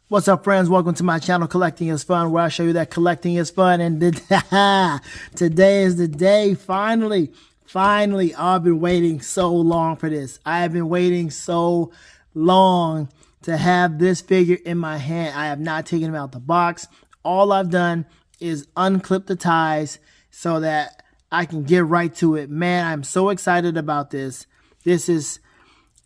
What's up, friends? Welcome to my channel, Collecting is Fun, where I show you that collecting is fun. And today is the day. Finally, I've been waiting so long for this. I have been waiting so long to have this figure in my hand. I have not taken him out the box. All I've done is unclip the ties so that I can get right to it. Man, I'm so excited about this.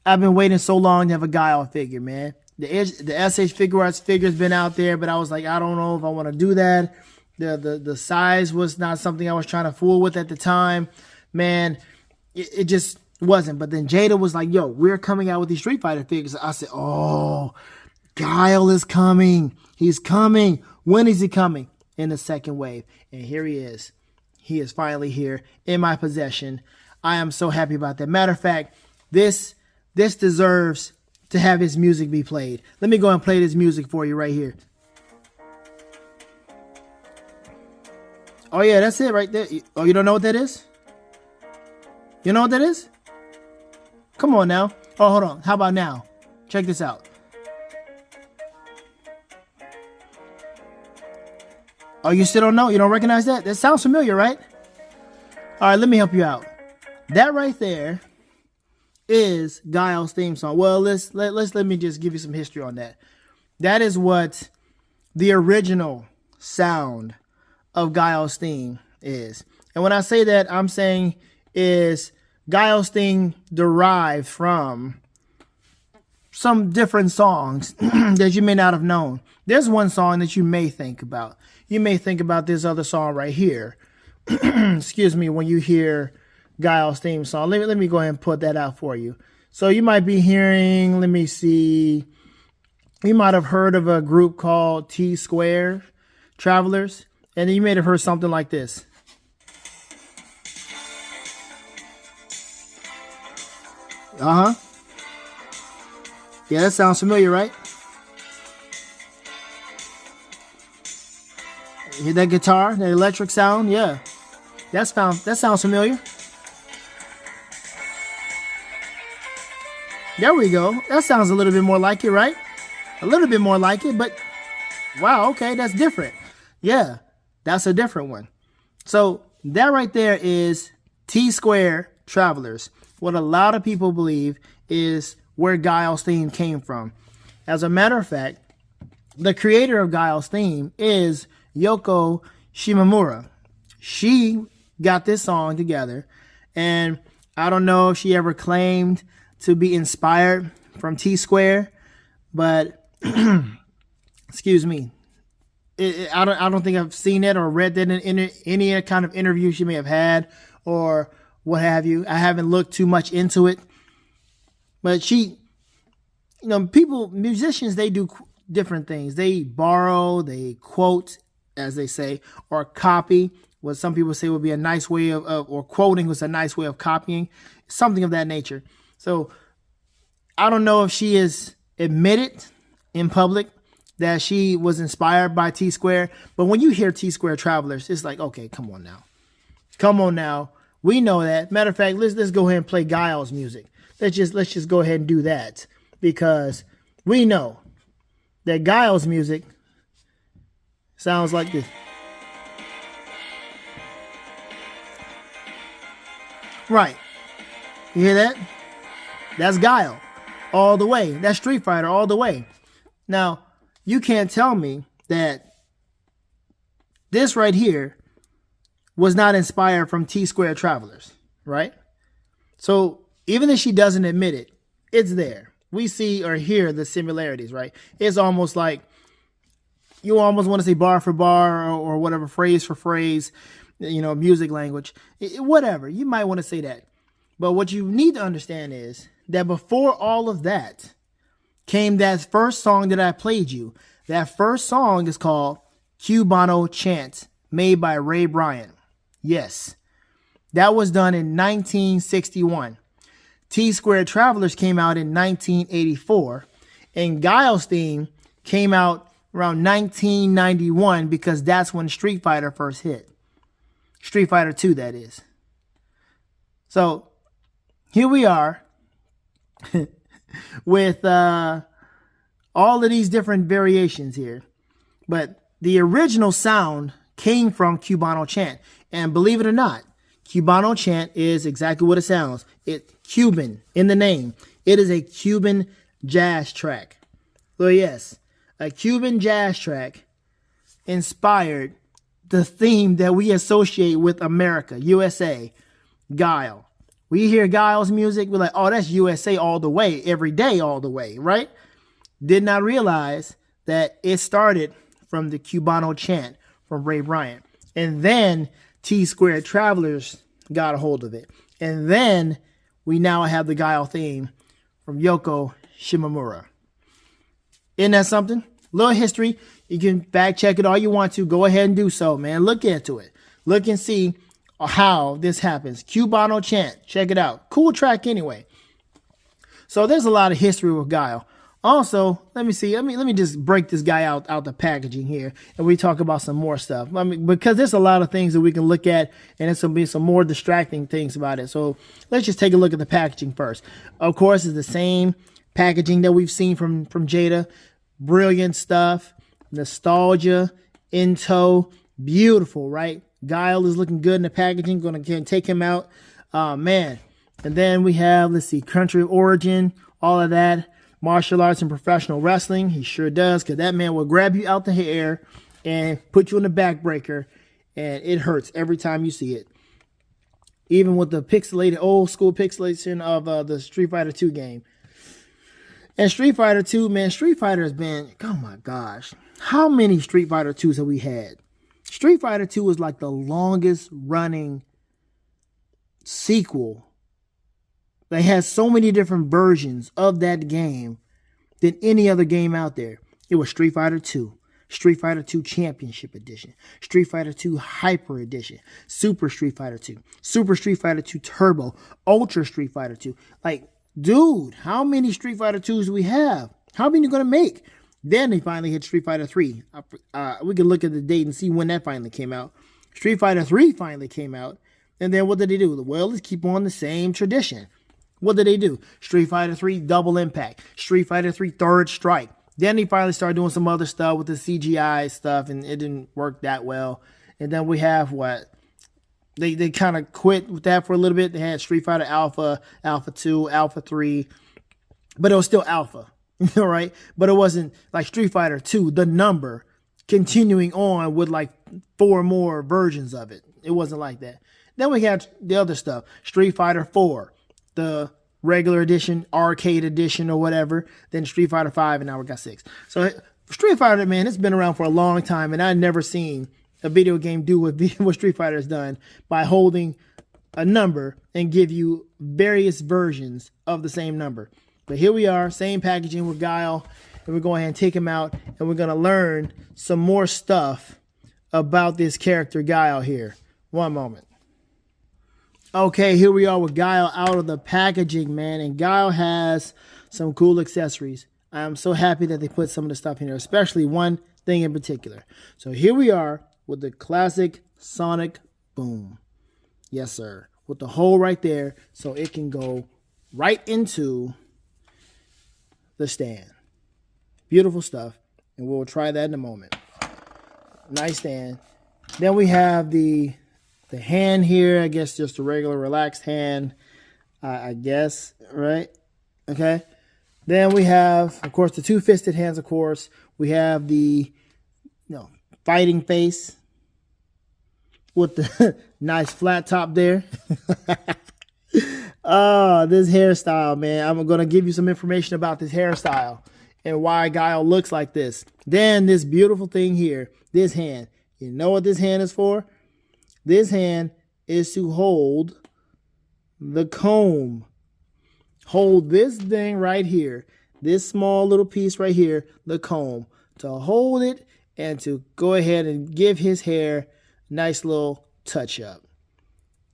I've been waiting so long to have a Guile figure, man. The SH Figure Arts figure's been out there, but I was like, I don't know if I want to do that. The size was not something I was trying to fool with at the time. Man, it just wasn't. But then Jada was like, yo, we're coming out with these Street Fighter figures. I said, oh, Guile is coming. He's coming. When is he coming? In the second wave. And here he is. He is finally here in my possession. I am so happy about that. Matter of fact, this deserves to have his music be played. Let me go and play this music for you right here. Oh yeah, that's it right there. Oh, you don't know what that is? You know what that is? Come on now. Oh, hold on. How about now? Check this out. Oh, you still don't know? You don't recognize that? That sounds familiar, right? All right, let me help you out. That right there is Guile's theme song. Well, let me just give you some history on that. That is what the original sound of Guile's theme is. And when I say that, I'm saying is Guile's theme derived from some different songs that you may not have known. There's one song that you may think about. You may think about this other song right here. Excuse me, when you hear Guile's theme song. Let me go ahead and put that out for you. So you might be hearing, let me see, you might have heard of a group called T Square Travelers, and then you may have heard something like this. Yeah, that sounds familiar, right? You hear that guitar, that electric sound? Yeah, that sounds familiar. There we go. That sounds a little bit more like it, right? A little bit more like it, but wow, okay, that's different. Yeah, that's a different one. So that right there is T Square Travelers. What a lot of people believe is where Guile's theme came from. As a matter of fact, the creator of Guile's theme is Yoko Shimomura. She got this song together, and I don't know if she ever claimed to be inspired from T Square, but excuse me, I don't think I've seen it or read that in any kind of interview she may have had or what have you. I haven't looked too much into it, but she, musicians, they do different things. They borrow, they quote, as they say, or copy. What some people say would be a nice way of or quoting was a nice way of copying, something of that nature. So I don't know if she has admitted in public that she was inspired by T Square, but when you hear T Square Travelers, it's like, okay, come on now. Come on now. We know that. Matter of fact, let's go ahead and play Guile's music. Let's just go ahead and do that, because we know that Guile's music sounds like this. Right. You hear that? That's Guile all the way. That's Street Fighter all the way. Now, you can't tell me that this right here was not inspired from T Square Travelers, right? So even if she doesn't admit it, it's there. We see or hear the similarities, right? It's almost like you almost want to say bar for bar or whatever, phrase for phrase, music language, whatever. You might want to say that. But what you need to understand is that before all of that came that first song that I played you. That first song is called Cubano Chant, made by Ray Bryant. Yes, that was done in 1961. T Square Travelers came out in 1984, and Guile's theme came out around 1991 because that's when Street Fighter first hit. Street Fighter II, that is. So here we are with all of these different variations here. But the original sound came from Cubano chant. And believe it or not, Cubano chant is exactly what it sounds. It's Cuban in the name. It is a Cuban jazz track. So yes, a Cuban jazz track inspired the theme that we associate with America, USA, Guile. We hear Guile's music, we're like, oh, that's USA all the way, every day all the way, right? Did not realize that it started from the Cubano chant from Ray Bryant. And then T-Squared Travelers got a hold of it. And then we now have the Guile theme from Yoko Shimomura. Isn't that something? Little history. You can fact check it all you want to. Go ahead and do so, man. Look into it. Look and see how this happens. Cubano chant. Check it out. Cool track anyway. So there's a lot of history with Guile. Also, let me see. Let me just break this guy out the packaging here, and we talk about some more stuff. I mean, because there's a lot of things that we can look at, and there's going to be some more distracting things about it. So let's just take a look at the packaging first. Of course, it's the same packaging that we've seen from Jada. Brilliant stuff. Nostalgia. Into. Beautiful, right? Guile is looking good in the packaging. Going to take him out. Man. And then we have, let's see, country of origin, all of that. Martial arts and professional wrestling. He sure does, because that man will grab you out the hair and put you in the backbreaker, and it hurts every time you see it. Even with the pixelated, old school pixelation of the Street Fighter II game. And Street Fighter II, man, Street Fighter has been, oh my gosh, how many Street Fighter IIs have we had? Street Fighter II was like the longest running sequel. They had so many different versions of that game than any other game out there. It was Street Fighter II, Street Fighter II Championship Edition, Street Fighter II Hyper Edition, Super Street Fighter II, Super Street Fighter II Turbo, Ultra Street Fighter II. Like, dude, how many Street Fighter IIs do we have? How many are going to make? Then they finally hit Street Fighter III. We can look at the date and see when that finally came out. Street Fighter III finally came out. And then what did they do? Well, let's keep on the same tradition. What did they do? Street Fighter III Double Impact. Street Fighter III Third Strike. Then they finally started doing some other stuff with the CGI stuff, and it didn't work that well. And then we have what? They kind of quit with that for a little bit. They had Street Fighter Alpha, Alpha 2, Alpha 3. But it was still Alpha. All right? But it wasn't like Street Fighter 2, the number, continuing on with like 4 more versions of it. It wasn't like that. Then we had the other stuff. Street Fighter 4. The regular edition, arcade edition, or whatever. Then Street Fighter 5, and now we got 6. So Street Fighter, man, it's been around for a long time, and I've never seen a video game do what Street Fighter has done by holding a number and give you various versions of the same number. But here we are, same packaging with Guile, and we're going ahead and take him out, and we're going to learn some more stuff about this character Guile here. One moment. Okay, here we are with Guile out of the packaging, man. And Guile has some cool accessories. I'm so happy that they put some of the stuff in here, especially one thing in particular. So here we are with the classic Sonic Boom. Yes, sir. With the hole right there so it can go right into the stand. Beautiful stuff. And we'll try that in a moment. Nice stand. Then we have the hand here, I guess just a regular relaxed hand, I guess, right? Okay. Then we have, of course, the two-fisted hands, of course. We have the, fighting face with the nice flat top there. Oh, this hairstyle, man. I'm going to give you some information about this hairstyle and why Guile looks like this. Then this beautiful thing here, this hand. You know what this hand is for? This hand is to hold the comb. Hold this thing right here. This small little piece right here, the comb. To hold it and to go ahead and give his hair a nice little touch up.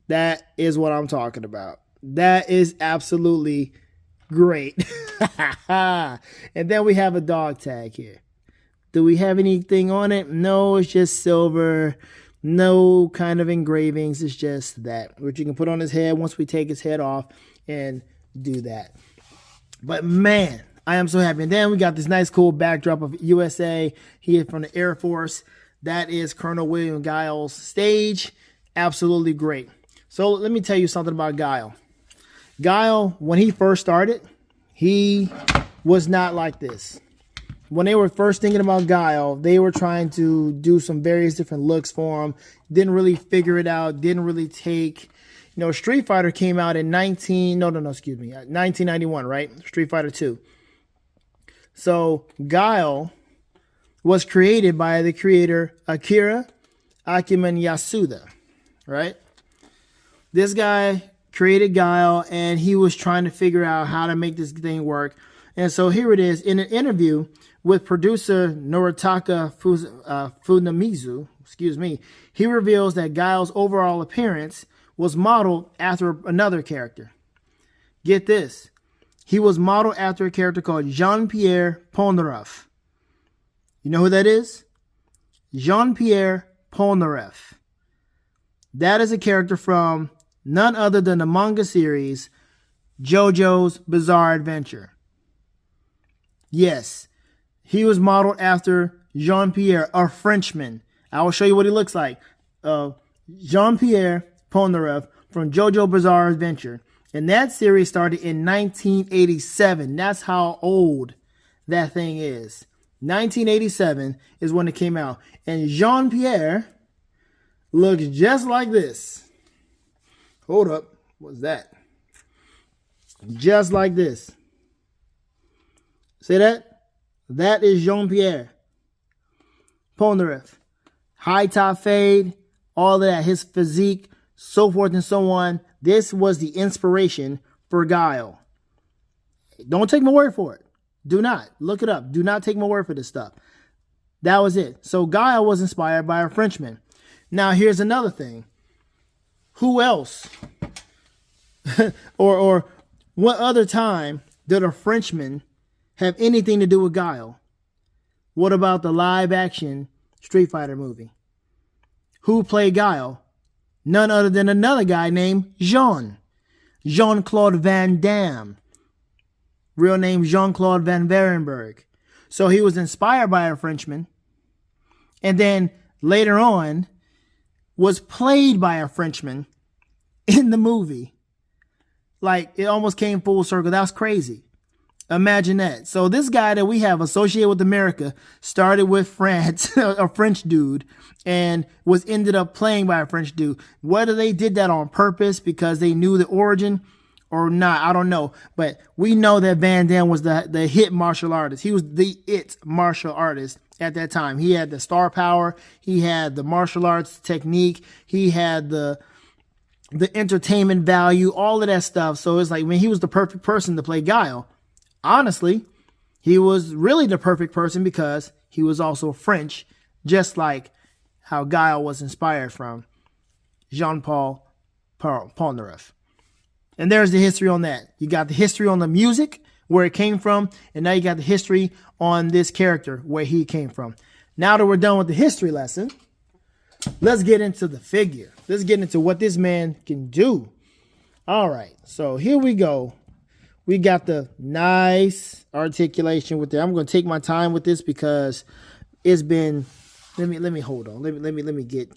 That is what I'm talking about. That is absolutely great. And then we have a dog tag here. Do we have anything on it? No, it's just silver. No kind of engravings. It's just that, which you can put on his head once we take his head off. and do that. But man, I am so happy. And then we got this nice cool backdrop of USA. He is from the Air Force. That is Colonel William Guile's stage. Absolutely great. So let me tell you something about Guile. Guile, when he first started, he was not like this. When they were first thinking about Guile, they were trying to do some various different looks for him. Didn't really figure it out. Didn't really take... You know, Street Fighter came out in 1991, right? Street Fighter II. So Guile was created by the creator Akira Akiman Yasuda, right? This guy created Guile, and he was trying to figure out how to make this thing work. And so here it is in an interview with producer Noritaka Funamizu, he reveals that Guile's overall appearance was modeled after another character. Get this. He was modeled after a character called Jean-Pierre Polnareff. You know who that is? Jean-Pierre Polnareff. That is a character from none other than the manga series JoJo's Bizarre Adventure. Yes, he was modeled after Jean-Pierre, a Frenchman. I will show you what he looks like. Jean-Pierre Polnareff from JoJo Bizarre Adventure. And that series started in 1987. That's how old that thing is. 1987 is when it came out. And Jean-Pierre looks just like this. Hold up. What's that? Just like this. See that? That is Jean-Pierre Polnareff. High top fade, all of that, his physique, so forth and so on. This was the inspiration for Guile. Don't take my word for it. Do not. Look it up. Do not take my word for this stuff. That was it. So Guile was inspired by a Frenchman. Now here's another thing. Who else? or what other time did a Frenchman have anything to do with Guile? What about the live action Street Fighter movie? Who played Guile? None other than another guy named Jean-Claude Van Damme. Real name Jean-Claude Van Varenberg. So he was inspired by a Frenchman, and then later on was played by a Frenchman in the movie. Like, it almost came full circle. That's crazy. Imagine that. So this guy that we have associated with America started with France, a French dude, and was ended up playing by a French dude. Whether they did that on purpose because they knew the origin or not, I don't know. But we know that Van Damme was the hit martial artist. He was the it martial artist at that time. He had the star power. He had the martial arts technique. He had the entertainment value, all of that stuff. So it's like, when he was the perfect person to play Guile. Honestly, he was really the perfect person because he was also French, just like how Guile was inspired from Jean-Paul Polnareff. And there's the history on that. You got the history on the music, where it came from, and now you got the history on this character, where he came from. Now that we're done with the history lesson, let's get into the figure. Let's get into what this man can do. All right, so here we go. We got the nice articulation with it. I'm going to take my time with this because it's been. Let me hold on. Let me get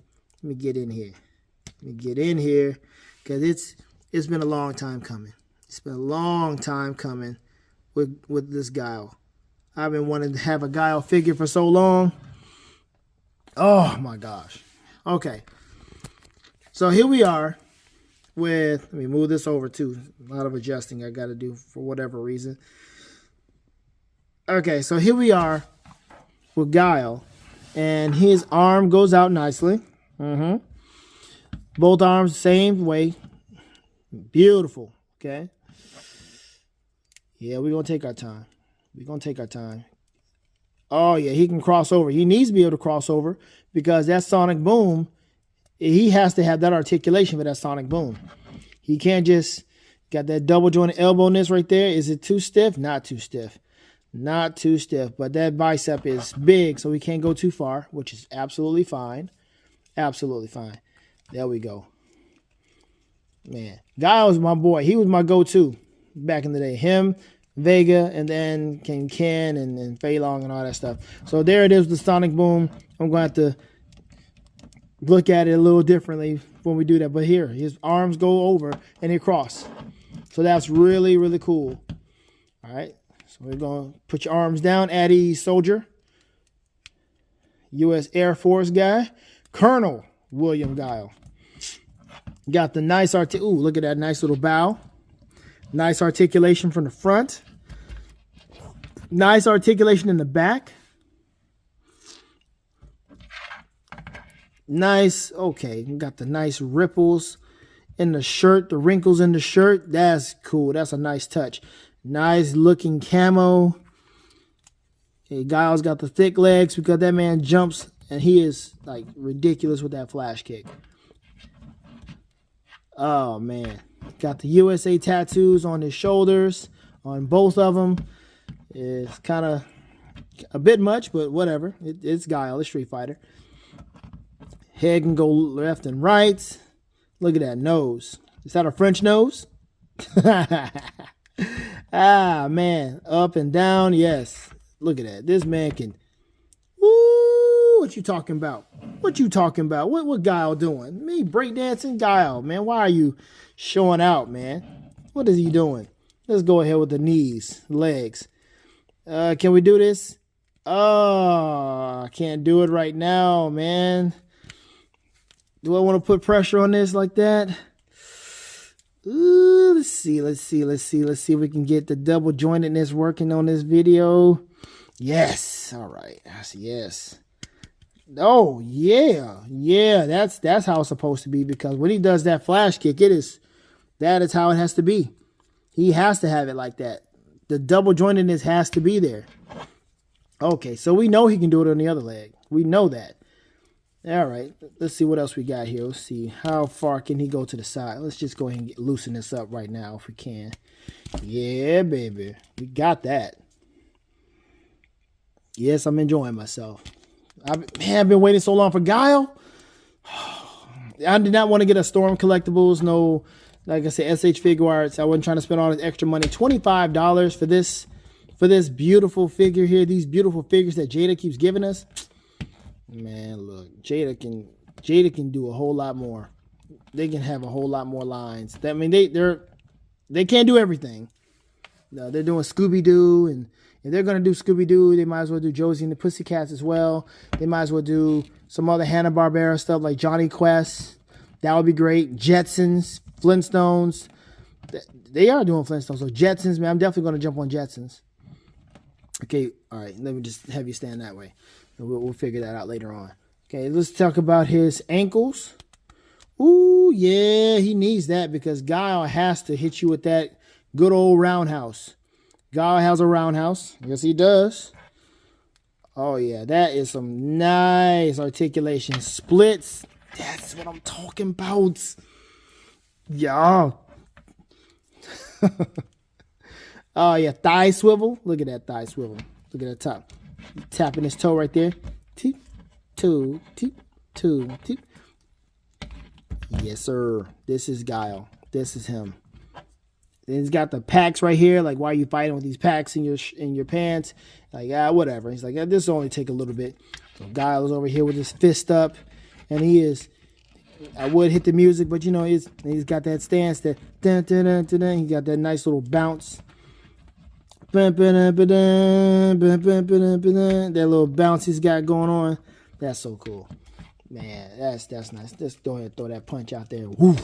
in here. Let me get in here because it's been a long time coming. It's been a long time coming with this Guile. I've been wanting to have a Guile figure for so long. Oh my gosh. Okay. So here we are. Let me move this over too. A lot of adjusting I got to do for whatever reason. Okay, so here we are with Guile, and his arm goes out nicely. Both arms same way. Beautiful. Okay. Yeah, we're gonna take our time. Oh yeah, he can cross over. He needs to be able to cross over because that sonic boom. He has to have that articulation for that sonic boom. He can't just got that double jointed elbow in this right there. Is it too stiff? Not too stiff. Not too stiff. But that bicep is big, so he can't go too far, which is absolutely fine. Absolutely fine. There we go. Man, Guile was my boy. He was my go-to back in the day. Him, Vega, and then came Ken and Fei Long and all that stuff. So there it is, the Sonic Boom. I'm going to have to look at it a little differently when we do that. But here, his arms go over and they cross. So that's really, really cool. All right. So we're going to put your arms down. At ease, soldier. U.S. Air Force guy. Colonel William Guile. Got the nice ooh, look at that nice little bow. Nice articulation from the front. Nice articulation in the back. Nice, okay, got the nice ripples in the shirt, the wrinkles in the shirt. That's cool. That's a nice touch. Nice looking camo. Okay, Guile's got the thick legs because that man jumps and he is like ridiculous with that flash kick. Oh man, got the USA tattoos on his shoulders, on both of them. It's kind of a bit much, but whatever. It's Guile, it's Street Fighter. Head can go left and right. Look at that nose. Is that a French nose? Ah, man. Up and down. Yes. Look at that. This man can. Woo! What you talking about? What you talking about? What Guile doing? Me breakdancing? Guile, man. Why are you showing out, man? What is he doing? Let's go ahead with the knees, legs. Can we do this? Oh, I can't do it right now, man. Do I want to put pressure on this like that? Ooh, let's see if we can get the double jointedness working on this video. Yes. All right. Yes. Oh, yeah. Yeah, that's how it's supposed to be, because when he does that flash kick, that is how it has to be. He has to have it like that. The double jointedness has to be there. Okay, so we know he can do it on the other leg. We know that. All right, let's see what else we got here. Let's see how far can he go to the side. Let's just go ahead and loosen this up right now if we can. Yeah, baby. We got that. Yes, I'm enjoying myself. I've been waiting so long for Guile. I did not want to get a Storm Collectibles. No, like I said, SH Figure Arts. I wasn't trying to spend all this extra money. $25 for this beautiful figure here. These beautiful figures that Jada keeps giving us. Man, look, Jada can do a whole lot more. They can have a whole lot more lines. I mean, they can't do everything. No, they're doing Scooby-Doo, and if they're gonna do Scooby-Doo, they might as well do Josie and the Pussycats as well. They might as well do some other Hanna-Barbera stuff like Johnny Quest. That would be great. Jetsons, Flintstones. They are doing Flintstones. So Jetsons, man, I'm definitely gonna jump on Jetsons. Okay, all right. Let me just have you stand that way. We'll figure that out later on. Okay, let's talk about his ankles. Ooh, yeah, he needs that because Guile has to hit you with that good old roundhouse. Guile has a roundhouse. Yes, he does. Oh, yeah, that is some nice articulation. Splits. That's what I'm talking about. Yeah. Oh, yeah, thigh swivel. Look at that thigh swivel. Look at that top. Tapping his toe right there. Teep, two, teep, two, teep. Yes, sir. This is Guile. This is him. Then he's got the packs right here. Like, why are you fighting with these packs in your pants? Like, whatever. He's like, this will only take a little bit. So Guile is over here with his fist up, and he is. I would hit the music, but you know, he's got that stance that dun, dun, dun, dun, dun. He got that nice little bounce. That little bounce he's got going on. That's so cool. Man, that's nice. Let's go ahead and throw that punch out there. Woo.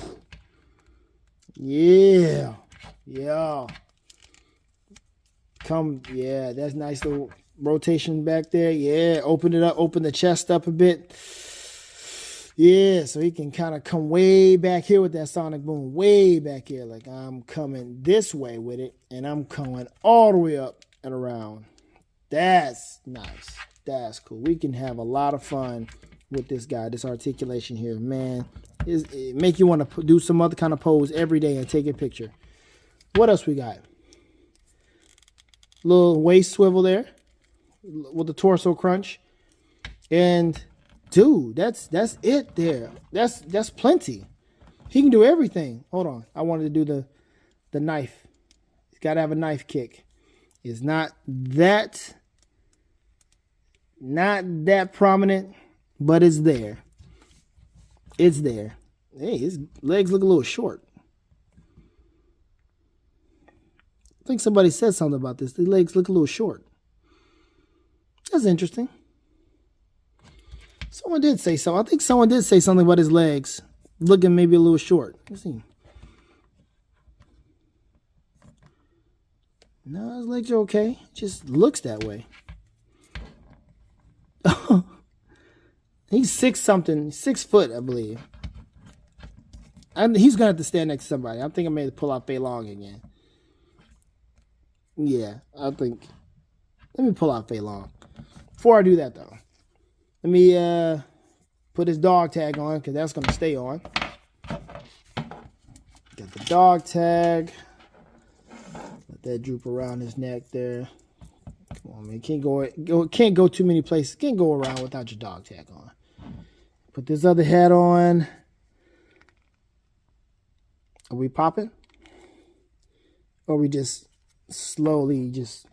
Yeah. Yeah. Yeah, that's nice little rotation back there. Yeah, open it up, open the chest up a bit. Yeah, so he can kind of come way back here with that sonic boom, way back here. Like, I'm coming this way with it, and I'm coming all the way up and around. That's nice. That's cool. We can have a lot of fun with this guy, this articulation here. Man, it make you want to do some other kind of pose every day and take a picture. What else we got? Little waist swivel there with the torso crunch. And dude, that's it there. That's plenty. He can do everything. Hold on. I wanted to do the knife. He's got to have a knife kick. It's not that prominent, but it's there. It's there. Hey, his legs look a little short. I think somebody said something about this. The legs look a little short. That's interesting. Someone did say something. I think someone did say something about his legs looking maybe a little short. Let's see. No, his legs are okay. It just looks that way. He's 6 foot, I believe. He's gonna have to stand next to somebody. I'm thinking I may pull out Fei Long again. Yeah, I think. Let me pull out Fei Long. Before I do that, though, let me put his dog tag on because that's gonna stay on. Got the dog tag. Let that droop around his neck there. Come on, man. Can't go too many places. Can't go around without your dog tag on. Put this other hat on. Are we popping? Or are we just slowly just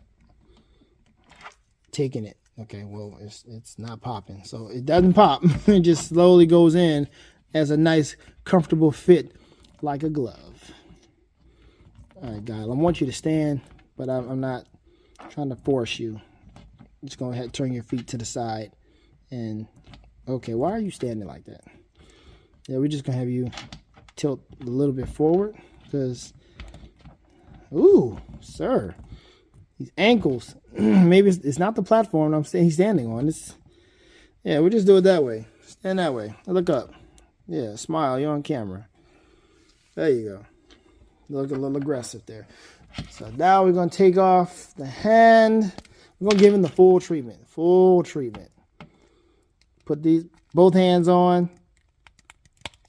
taking it? Okay, well, it's not popping. So it doesn't pop. It just slowly goes in as a nice, comfortable fit like a glove. All right, Guile, I want you to stand, but I'm not trying to force you. Just go ahead and turn your feet to the side. And, okay, why are you standing like that? Yeah, we're just going to have you tilt a little bit forward because, ooh, sir, these ankles, maybe it's not the platform he's standing on. Yeah, we just do it that way. Stand that way. Look up. Yeah, smile. You're on camera. There you go. Look a little aggressive there. So now we're going to take off the hand. We're going to give him the full treatment. Full treatment. Put these both hands on.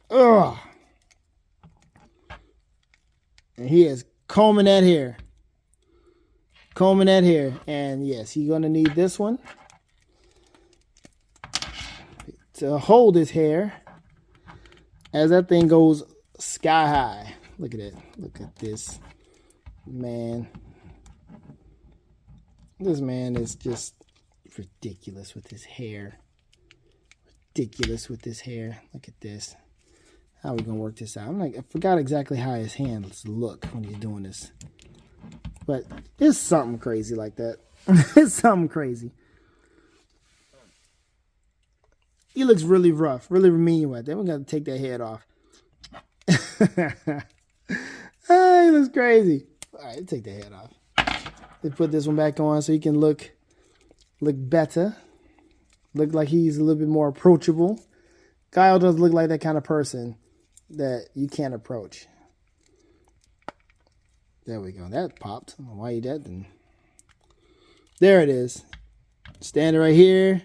Ugh. And he is combing that hair. Combing that hair. And yes, he's going to need this one to hold his hair as that thing goes sky high. Look at it. Look at this man. This man is just ridiculous with his hair. Ridiculous with his hair. Look at this. How are we going to work this out? I forgot exactly how his hands look when he's doing this. But it's something crazy like that. It's something crazy. He looks really rough, really mean right there. We're going to take that head off. He looks crazy. All right, take the head off. Let's put this one back on so he can look better. Look like he's a little bit more approachable. Guile doesn't look like that kind of person that you can't approach. There we go. That popped. I don't know why you did that. There it is. Standing right here.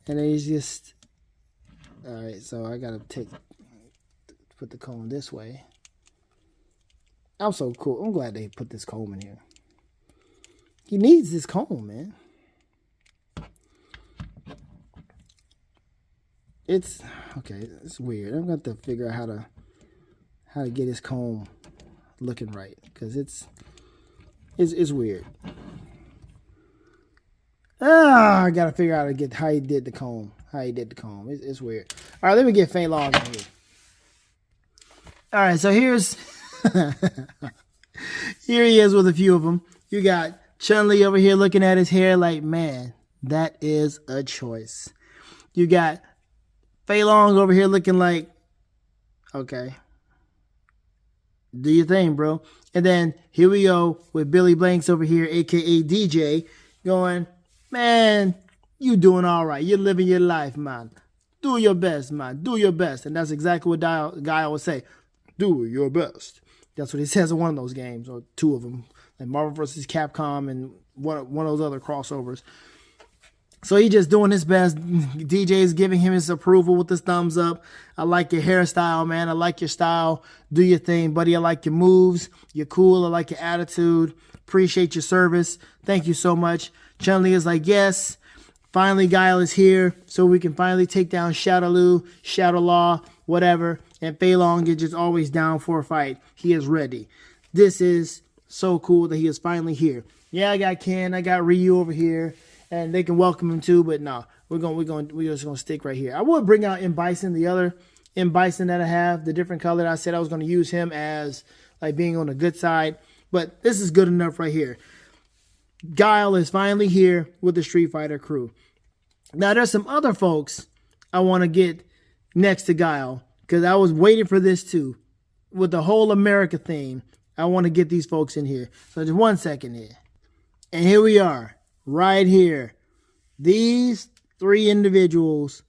And then he's just... Alright, so I gotta put the comb this way. I'm so cool. I'm glad they put this comb in here. He needs this comb, man. It's okay. It's weird. I'm going to have to figure out how to get his comb looking right because it's weird. I got to figure out how he did the comb. It's weird. All right, let me get Fei Long in here. All right, so here he is with a few of them. You got Chun-Li over here looking at his hair like, man, that is a choice. You got Fei Long over here looking like, okay, do your thing, bro. And then here we go with Billy Blanks over here, a.k.a. DJ, going, man, you doing all right. You're living your life, man. Do your best, man. Do your best. And that's exactly what Guile would say. Do your best. That's what he says in one of those games, or two of them, like Marvel vs. Capcom and one of those other crossovers. So he just doing his best. DJ's giving him his approval with his thumbs up. I like your hairstyle, man. I like your style. Do your thing, buddy. I like your moves. You're cool. I like your attitude. Appreciate your service. Thank you so much. Chun-Li is like, yes. Finally, Guile is here, so we can finally take down Shadaloo, Shadowlaw, whatever. and Fei Long is just always down for a fight. He is ready. This is so cool that he is finally here. Yeah, I got Ken, I got Ryu over here, and they can welcome him too. But no, we're just gonna stick right here. I would bring out M Bison, the other M Bison that I have, the different color. I said I was gonna use him as like being on the good side, but this is good enough right here. Guile is finally here with the Street Fighter crew. Now there's some other folks I want to get next to Guile, because I was waiting for this too. With the whole America theme, I want to get these folks in here. So just 1 second here. And here we are, right here. These three individuals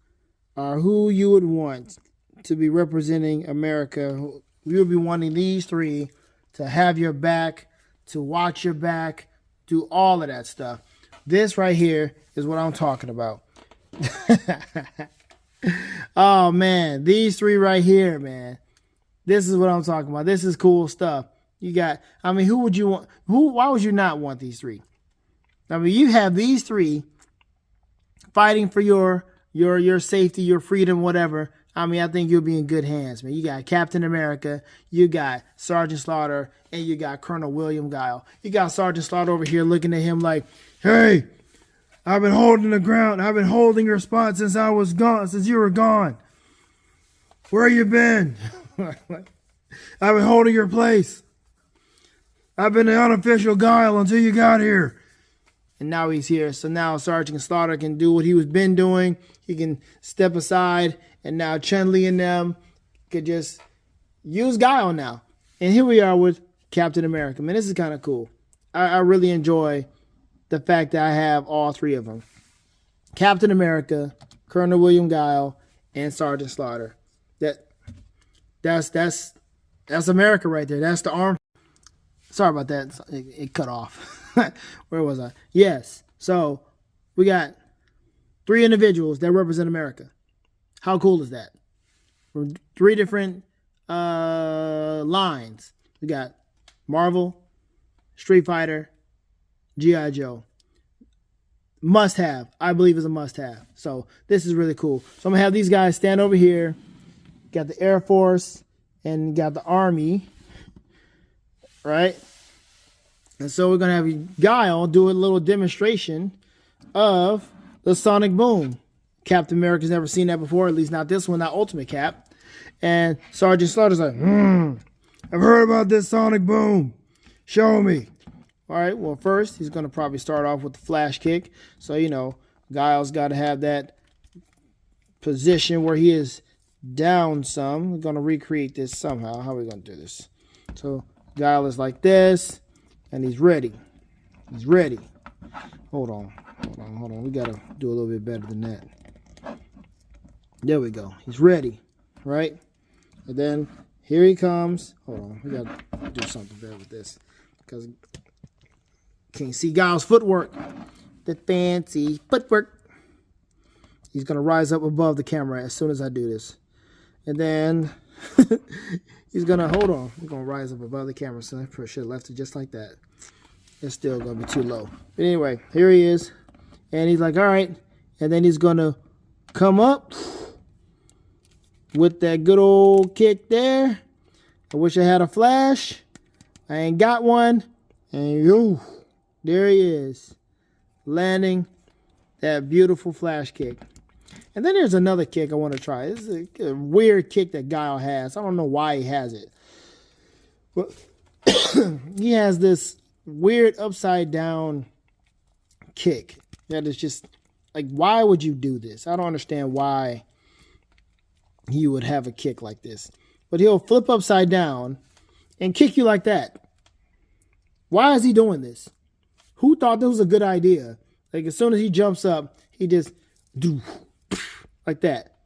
are who you would want to be representing America. You would be wanting these three to have your back, to watch your back, do all of that stuff. This right here is what I'm talking about. Oh man, these three right here, man. This is what I'm talking about. This is cool stuff. You got, I mean, who would you want? Why would you not want these three? I mean, you have these three fighting for your safety, your freedom, whatever. I mean, I think you'll be in good hands, man. You got Captain America, you got Sergeant Slaughter, and you got Colonel William Guile. You got Sergeant Slaughter over here looking at him like, hey, I've been holding the ground. I've been holding your spot since I was gone, since you were gone. Where you been? I've been holding your place. I've been the unofficial Guile until you got here. And now he's here. So now Sergeant Slaughter can do what he was been doing. He can step aside. And now Chun-Li and them could just use Guile now. And here we are with Captain America. Man, this is kind of cool. I really enjoy the fact that I have all three of them. Captain America, Colonel William Guile, and Sergeant Slaughter. That's America right there. That's the arm. Sorry about that. It cut off. Where was I? Yes. So we got three individuals that represent America. How cool is that? From three different lines. We got Marvel, Street Fighter, G.I. Joe. Must have. I believe is a must have. So this is really cool. So I'm going to have these guys stand over here. Got the Air Force and got the Army. Right? And so we're going to have Guile do a little demonstration of the Sonic Boom. Captain America's never seen that before, at least not this one, not Ultimate Cap. And Sergeant Slaughter's like, I've heard about this Sonic Boom. Show me. All right, well, first, he's going to probably start off with the flash kick. So, you know, Guile's got to have that position where he is down some. We're going to recreate this somehow. How are we going to do this? So, Guile is like this, and he's ready. He's ready. Hold on. We got to do a little bit better than that. There we go. He's ready, right? And then here he comes. Hold on. We got to do something better with this because can't see Guile's footwork. The fancy footwork. He's going to rise up above the camera as soon as I do this. And then he's going to, hold on. He's going to rise up above the camera. So I should have left it just like that. It's still going to be too low. But anyway, here he is. And he's like, all right. And then he's going to come up with that good old kick there. I wish I had a flash. I ain't got one. And yo, there he is. Landing that beautiful flash kick. And then there's another kick I want to try. This is a weird kick that Guile has. I don't know why he has it. But he has this weird upside down kick. That is just like, why would you do this? I don't understand why he would have a kick like this. But he'll flip upside down and kick you like that. Why is he doing this? Who thought this was a good idea? Like as soon as he jumps up, he just do like that.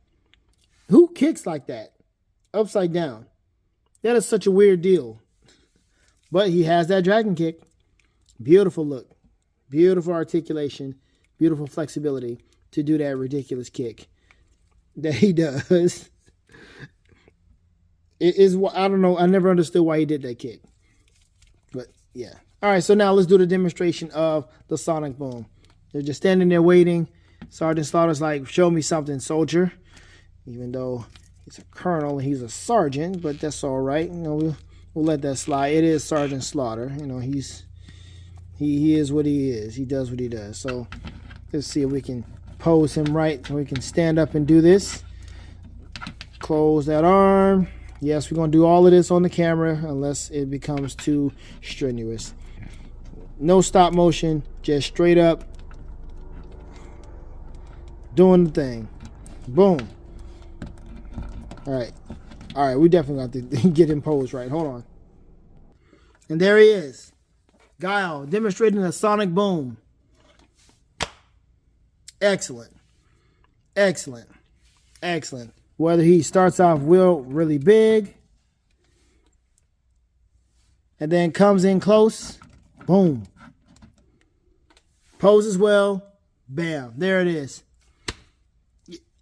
Who kicks like that? Upside down. That is such a weird deal. But he has that dragon kick. Beautiful look. Beautiful articulation. Beautiful flexibility to do that ridiculous kick that he does. It is, I don't know. I never understood why he did that kick. But yeah. All right. So now let's do the demonstration of the Sonic Boom. They're just standing there waiting. Sergeant Slaughter's like, show me something, soldier. Even though He's a colonel. He's a sergeant, but that's all right. You know, we'll let that slide. It is Sergeant Slaughter. You know, he is what he is. He does what he does. So let's see if we can pose him right so we can stand up and do this. Close that arm. Yes, we're going to do all of this on the camera unless it becomes too strenuous. No stop motion, just straight up doing the thing. Boom. All right, we definitely got to get him posed right. Hold on. And there he is. Guile demonstrating a sonic boom. Excellent. Excellent. Excellent. Whether he starts off really big and then comes in close, boom. Poses well, bam. There it is.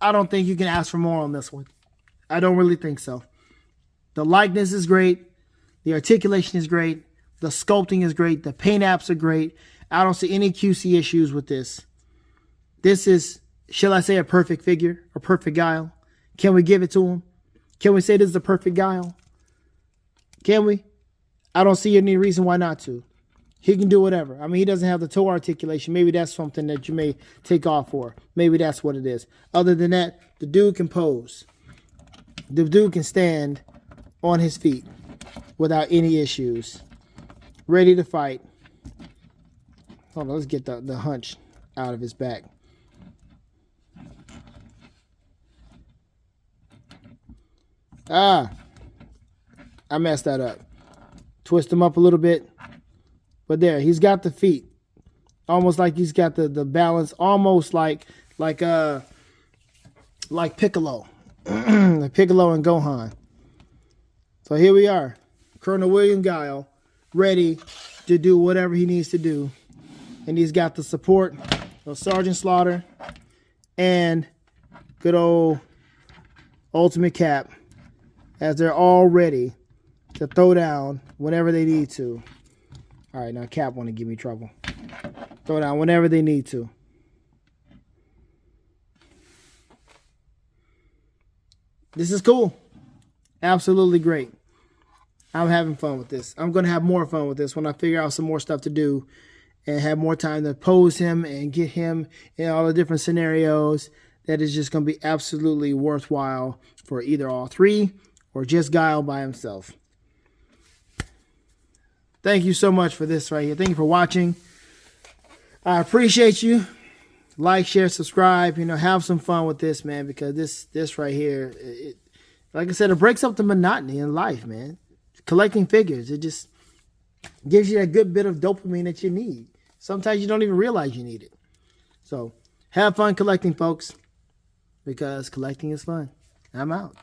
I don't think you can ask for more on this one. I don't really think so. The likeness is great. The articulation is great. The sculpting is great. The paint apps are great. I don't see any QC issues with this. This is, shall I say, a perfect figure, a perfect Guile. Can we give it to him? Can we say this is a perfect Guile? Can we? I don't see any reason why not to. He can do whatever. I mean, he doesn't have the toe articulation. Maybe that's something that you may take off for. Maybe that's what it is. Other than that, the dude can pose. The dude can stand on his feet without any issues. Ready to fight. Hold on, let's get the hunch out of his back. I messed that up. Twist him up a little bit. But there, he's got the feet. Almost like he's got the balance, almost like Piccolo. Like Piccolo and Gohan. So here we are. Colonel William Guile, ready to do whatever he needs to do. And he's got the support of Sergeant Slaughter and good old Ultimate Cap, as they're all ready to throw down whenever they need to. All right, now Cap want to give me trouble. Throw down whenever they need to. This is cool. Absolutely great. I'm having fun with this. I'm going to have more fun with this when I figure out some more stuff to do and have more time to pose him and get him in all the different scenarios. That is just going to be absolutely worthwhile for either all three or just Guile by himself. Thank you so much for this right here. Thank you for watching. I appreciate you. Like, share, subscribe. You know, have some fun with this, man, because this right here, like I said, it breaks up the monotony in life, man. Collecting figures, it just gives you that good bit of dopamine that you need. Sometimes you don't even realize you need it. So have fun collecting, folks, because collecting is fun. I'm out.